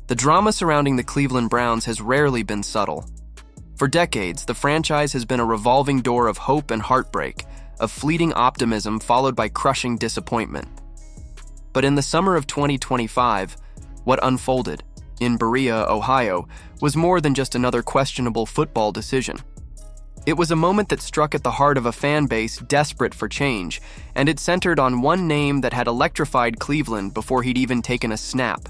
The drama surrounding the Cleveland Browns has rarely been subtle. For decades, the franchise has been a revolving door of hope and heartbreak, of fleeting optimism followed by crushing disappointment. But in the summer of 2025, what unfolded in Berea, Ohio, was more than just another questionable football decision. It was a moment that struck at the heart of a fan base desperate for change, and it centered on one name that had electrified Cleveland before he'd even taken a snap: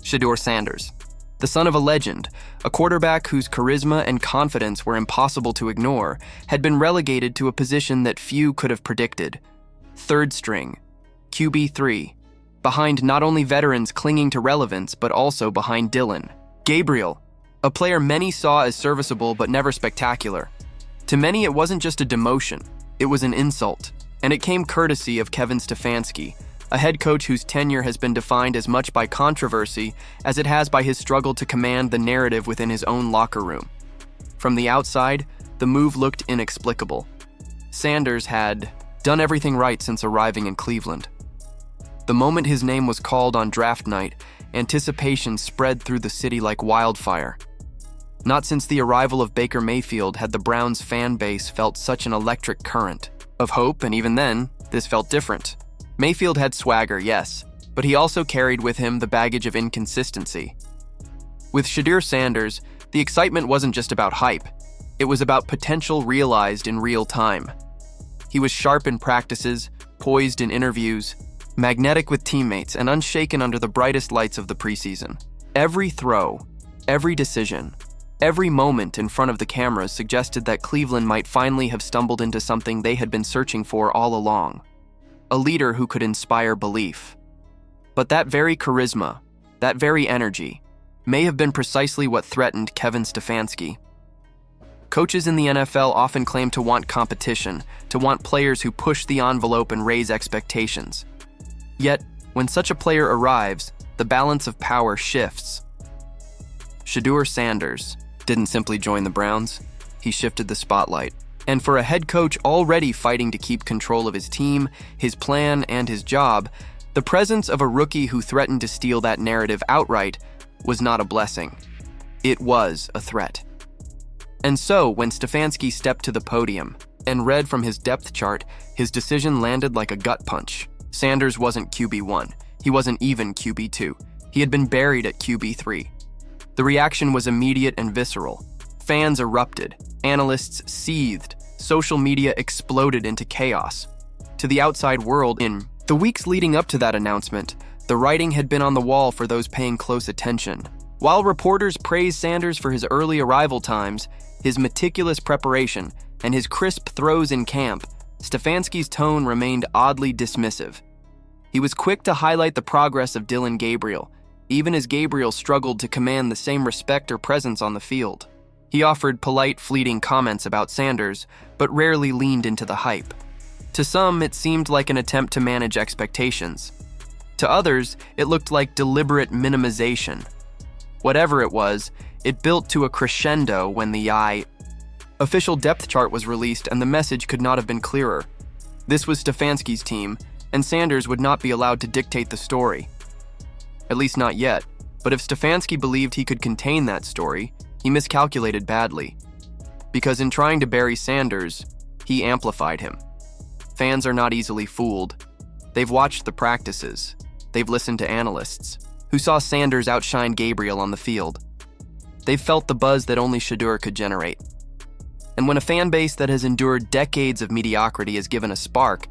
Shedeur Sanders. The son of a legend, a quarterback whose charisma and confidence were impossible to ignore, had been relegated to a position that few could have predicted: third string, QB3, behind not only veterans clinging to relevance, but also behind Dylan Gabriel, a player many saw as serviceable but never spectacular. To many, it wasn't just a demotion, it was an insult, and it came courtesy of Kevin Stefanski, a head coach whose tenure has been defined as much by controversy as it has by his struggle to command the narrative within his own locker room. From the outside, the move looked inexplicable. Sanders had done everything right since arriving in Cleveland. The moment his name was called on draft night, anticipation spread through the city like wildfire. Not since the arrival of Baker Mayfield had the Browns fan base felt such an electric current of hope, and even then, this felt different. Mayfield had swagger, yes, but he also carried with him the baggage of inconsistency. With Shedeur Sanders, the excitement wasn't just about hype, it was about potential realized in real time. He was sharp in practices, poised in interviews, magnetic with teammates, and unshaken under the brightest lights of the preseason. Every throw, every decision, every moment in front of the cameras suggested that Cleveland might finally have stumbled into something they had been searching for all along: a leader who could inspire belief. But that very charisma, that very energy, may have been precisely what threatened Kevin Stefanski. Coaches in the NFL often claim to want competition, to want players who push the envelope and raise expectations. Yet, when such a player arrives, the balance of power shifts. Shedeur Sanders didn't simply join the Browns, he shifted the spotlight. And for a head coach already fighting to keep control of his team, his plan, and his job, the presence of a rookie who threatened to steal that narrative outright was not a blessing. It was a threat. And so, when Stefanski stepped to the podium and read from his depth chart, his decision landed like a gut punch. Sanders wasn't QB1. He wasn't even QB2. He had been buried at QB3. The reaction was immediate and visceral. Fans erupted, analysts seethed, social media exploded into chaos. To the outside world, in the weeks leading up to that announcement, the writing had been on the wall for those paying close attention. While reporters praised Sanders for his early arrival times, his meticulous preparation, and his crisp throws in camp, Stefanski's tone remained oddly dismissive. He was quick to highlight the progress of Dylan Gabriel, even as Gabriel struggled to command the same respect or presence on the field. He offered polite, fleeting comments about Sanders, but rarely leaned into the hype. To some, it seemed like an attempt to manage expectations. To others, it looked like deliberate minimization. Whatever it was, it built to a crescendo when the official depth chart was released, and the message could not have been clearer. This was Stefanski's team, and Sanders would not be allowed to dictate the story. At least not yet, but if Stefanski believed he could contain that story, he miscalculated badly. Because in trying to bury Sanders, he amplified him. Fans are not easily fooled. They've watched the practices. They've listened to analysts, who saw Sanders outshine Gabriel on the field. They've felt the buzz that only Shedeur could generate. And when a fan base that has endured decades of mediocrity is given a spark,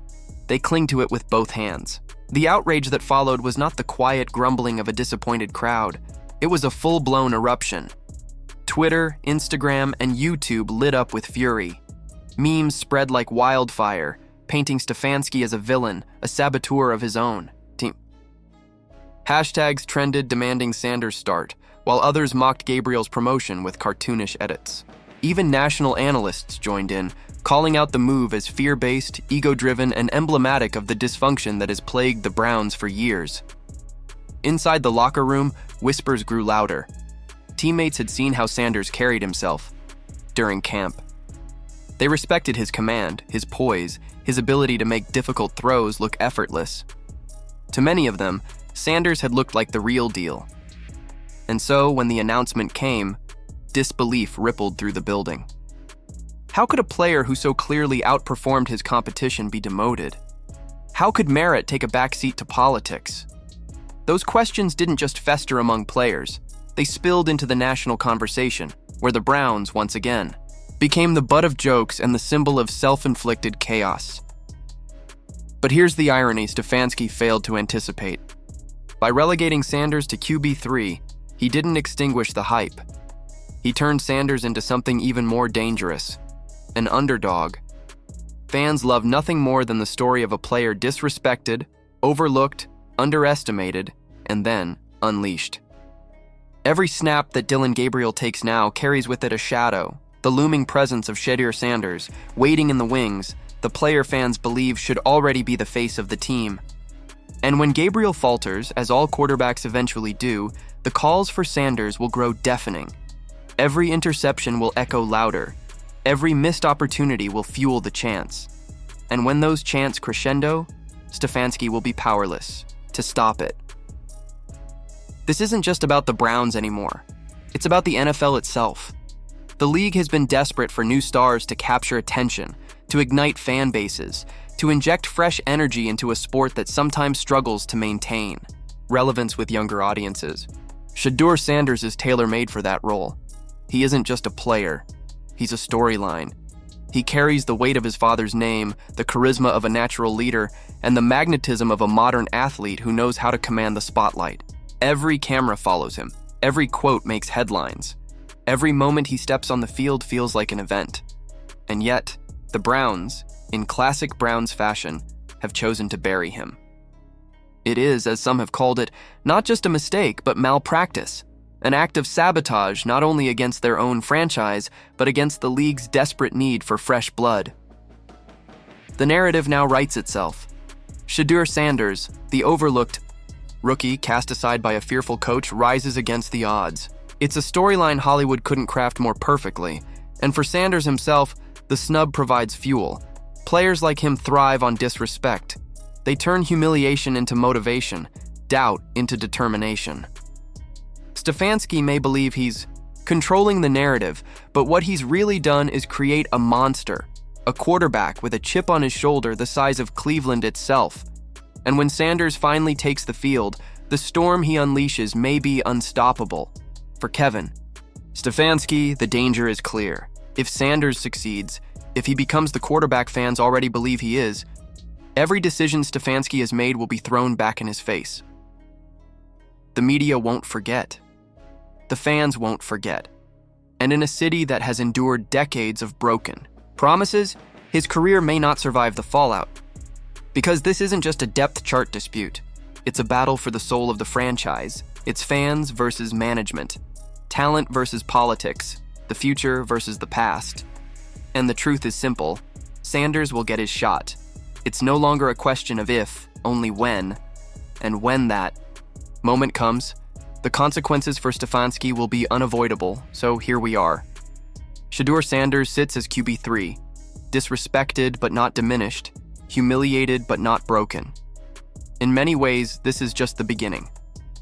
they cling to it with both hands. The outrage that followed was not the quiet grumbling of a disappointed crowd. It was a full-blown eruption. Twitter, Instagram, and YouTube lit up with fury. Memes spread like wildfire, painting Stefanski as a villain, a saboteur of his own team. Hashtags trended demanding Sanders' start, while others mocked Gabriel's promotion with cartoonish edits. Even national analysts joined in, calling out the move as fear-based, ego-driven, and emblematic of the dysfunction that has plagued the Browns for years. Inside the locker room, whispers grew louder. Teammates had seen how Sanders carried himself during camp. They respected his command, his poise, his ability to make difficult throws look effortless. To many of them, Sanders had looked like the real deal. And so, when the announcement came, disbelief rippled through the building. How could a player who so clearly outperformed his competition be demoted? How could merit take a backseat to politics? Those questions didn't just fester among players. They spilled into the national conversation, where the Browns, once again, became the butt of jokes and the symbol of self-inflicted chaos. But here's the irony Stefanski failed to anticipate. By relegating Sanders to QB3, he didn't extinguish the hype. He turned Sanders into something even more dangerous, an underdog. Fans love nothing more than the story of a player disrespected, overlooked, underestimated, and then unleashed. Every snap that Dylan Gabriel takes now carries with it a shadow, the looming presence of Shedeur Sanders, waiting in the wings, the player fans believe should already be the face of the team. And when Gabriel falters, as all quarterbacks eventually do, the calls for Sanders will grow deafening. Every interception will echo louder. Every missed opportunity will fuel the chants. And when those chants crescendo, Stefanski will be powerless to stop it. This isn't just about the Browns anymore. It's about the NFL itself. The league has been desperate for new stars to capture attention, to ignite fan bases, to inject fresh energy into a sport that sometimes struggles to maintain relevance with younger audiences. Shedeur Sanders is tailor-made for that role. He isn't just a player. He's a storyline. He carries the weight of his father's name, the charisma of a natural leader, and the magnetism of a modern athlete who knows how to command the spotlight. Every camera follows him. Every quote makes headlines. Every moment he steps on the field feels like an event. And yet, the Browns, in classic Browns fashion, have chosen to bury him. It is, as some have called it, not just a mistake, but malpractice. An act of sabotage not only against their own franchise, but against the league's desperate need for fresh blood. The narrative now writes itself. Shedeur Sanders, the overlooked rookie cast aside by a fearful coach, rises against the odds. It's a storyline Hollywood couldn't craft more perfectly, and for Sanders himself, the snub provides fuel. Players like him thrive on disrespect. They turn humiliation into motivation, doubt into determination. Stefanski may believe he's controlling the narrative, but what he's really done is create a monster, a quarterback with a chip on his shoulder the size of Cleveland itself. And when Sanders finally takes the field, the storm he unleashes may be unstoppable. For Kevin Stefanski, the danger is clear. If Sanders succeeds, if he becomes the quarterback fans already believe he is, every decision Stefanski has made will be thrown back in his face. The media won't forget. The fans won't forget. And in a city that has endured decades of broken promises, his career may not survive the fallout. Because this isn't just a depth chart dispute. It's a battle for the soul of the franchise. It's fans versus management, talent versus politics, the future versus the past. And the truth is simple. Sanders will get his shot. It's no longer a question of if, only when. And when that moment comes, the consequences for Stefanski will be unavoidable, so here we are. Shedeur Sanders sits as QB3, disrespected but not diminished, humiliated but not broken. In many ways, this is just the beginning.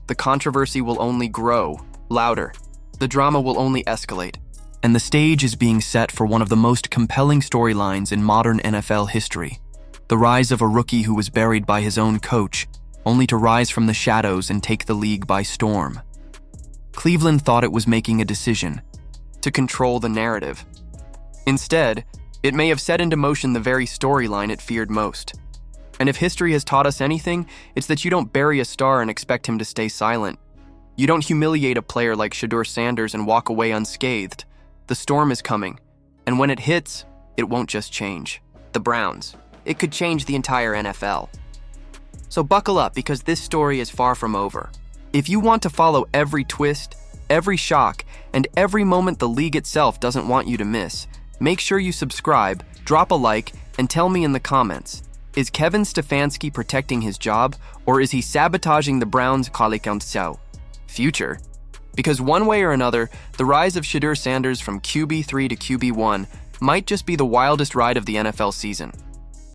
The controversy will only grow, louder. The drama will only escalate. And the stage is being set for one of the most compelling storylines in modern NFL history. The rise of a rookie who was buried by his own coach, only to rise from the shadows and take the league by storm. Cleveland thought it was making a decision to control the narrative. Instead, it may have set into motion the very storyline it feared most. And if history has taught us anything, it's that you don't bury a star and expect him to stay silent. You don't humiliate a player like Shedeur Sanders and walk away unscathed. The storm is coming, and when it hits, it won't just change the Browns. It could change the entire NFL. So buckle up, because this story is far from over. If you want to follow every twist, every shock, and every moment the league itself doesn't want you to miss, make sure you subscribe, drop a like, and tell me in the comments, is Kevin Stefanski protecting his job, or is he sabotaging the Browns' future? Because one way or another, the rise of Shedeur Sanders from QB3 to QB1 might just be the wildest ride of the NFL season.